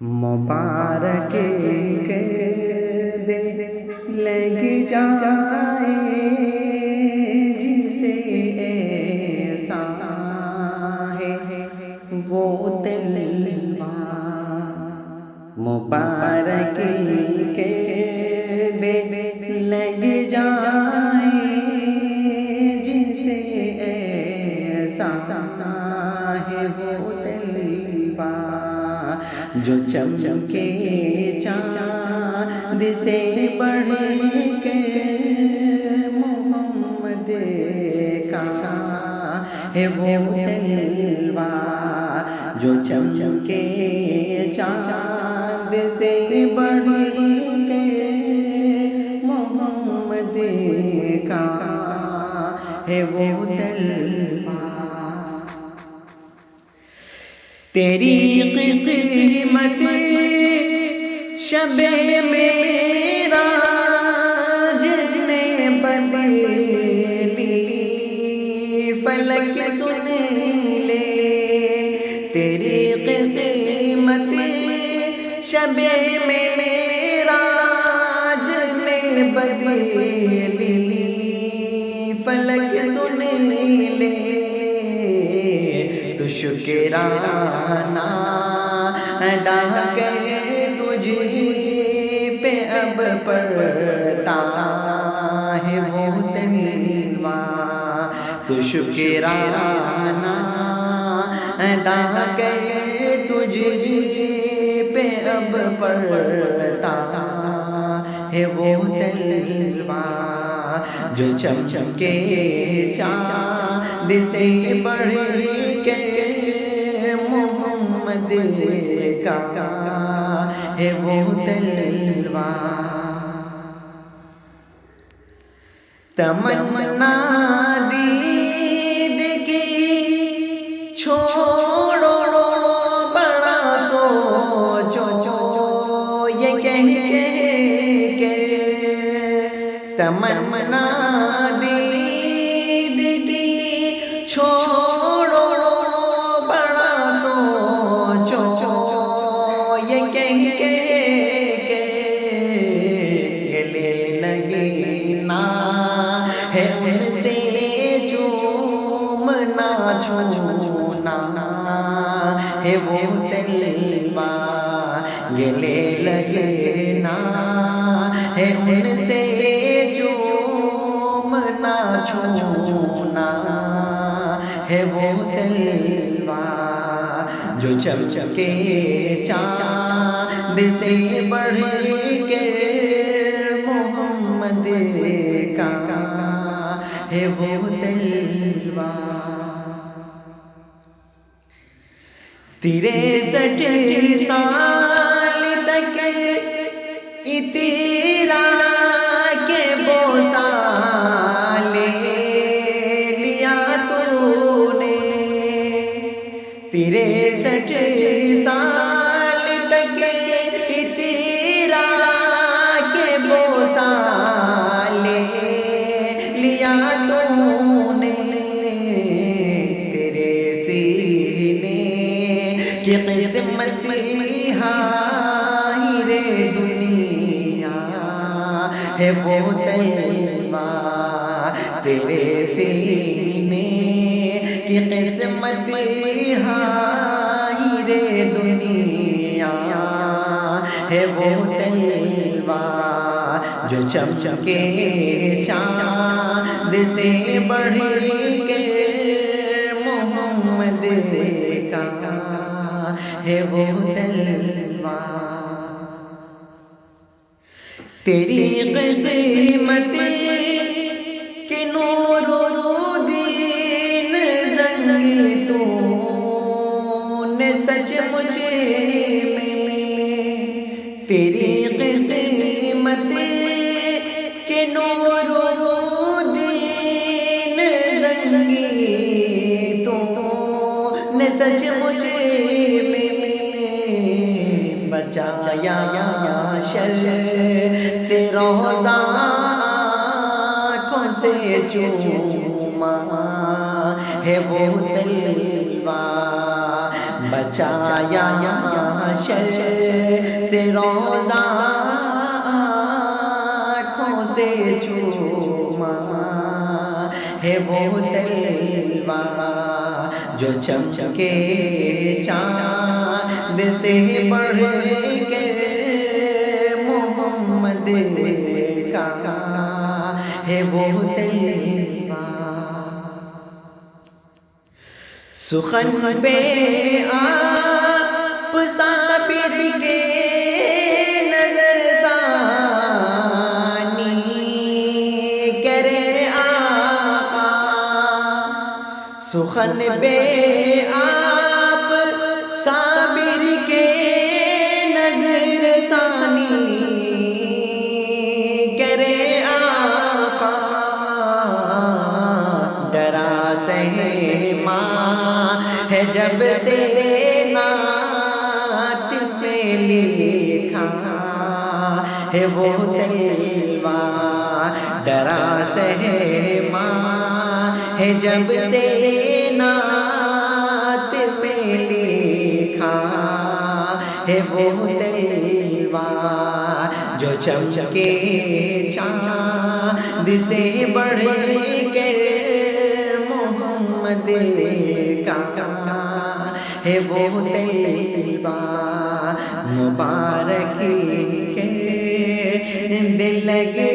مبارک دے لگ جائے جسے ایسا ہے وہ تلوا مبارک دے لگ جائے جسے ایسا ہے وہ تلوا جو چمکے چاند سے بڑھ کے محمد کا ہے وہ تلوار جو چمکے چاند سے بڑھ کے محمد کا ہے وہ تلوار تیری قسمت شب معراج نے بدلی فلک سن لے تیری قسمت شب معراج نے بدلی فلک سن لے تو شکرانہ ادا کر تجھ پہ اب پڑتا ہے وہ تلوار تو شکرانہ ادا کر تجھ پہ اب پڑتا ہے وہ تلوار جو چمکے چاند سے بڑھ کے محمد کا ہے وہ تلوار تمنا دید کی چھوڑو بڑا سوچو یہ کہہ کے تمنا دید کی چھوڑو بڑا سوچو یہ کہہ کے گلے لگنا ہے ان سے چومنا چھونا ہے وہ تلوار گلے لگنا ہے ان سے چومنا چھونا ہے وہ تلوار جو چمکے چاند سے بڑھ کے محمد کا ہے وہ تلوار 63 سال تک تیرا کے بوسہ لے لیا تو نے 63 سال تک تیرا کے بوسہ لے لیا تو نے تیرے سینے کی قسمت ہائی رے دنیا ہے وہ تلوار تیرے سینے کی قسمت ہائی رے دنیا ہے وہ تلوار جو چمکے چاند سے بڑھ کے محمد کا ہے وہ تلوار تیری قسمت کے نور و دین زنگی تو نے سچ مجھے تیری قسمت کے نور و دین رنگی تو نے سچ مجھے بچایا شر سے روزہ آنکھوں سے چوما ہے وہ تلوار بچایا شر سے روزہ آنکھوں سے چوما ہے وہ تلوار جو چمکے چاند سے بڑھ کر محمد کا ہے وہ تلوار سخن بے آپ ثابت کے نظر ثانی کرے آقا سخن بے آپ ثابت کے نظر ثانی کرے آقا ڈرا سہما ہے جب سے نعت میں لکھا ہے وہ تلوار ڈرا سہما ہے جب سے نعت میں لکھا ہے وہ تلوار جو چمکے چاند سے بڑھ کر محمد کا ہے وہ تلوار مبارک ہے دل لگے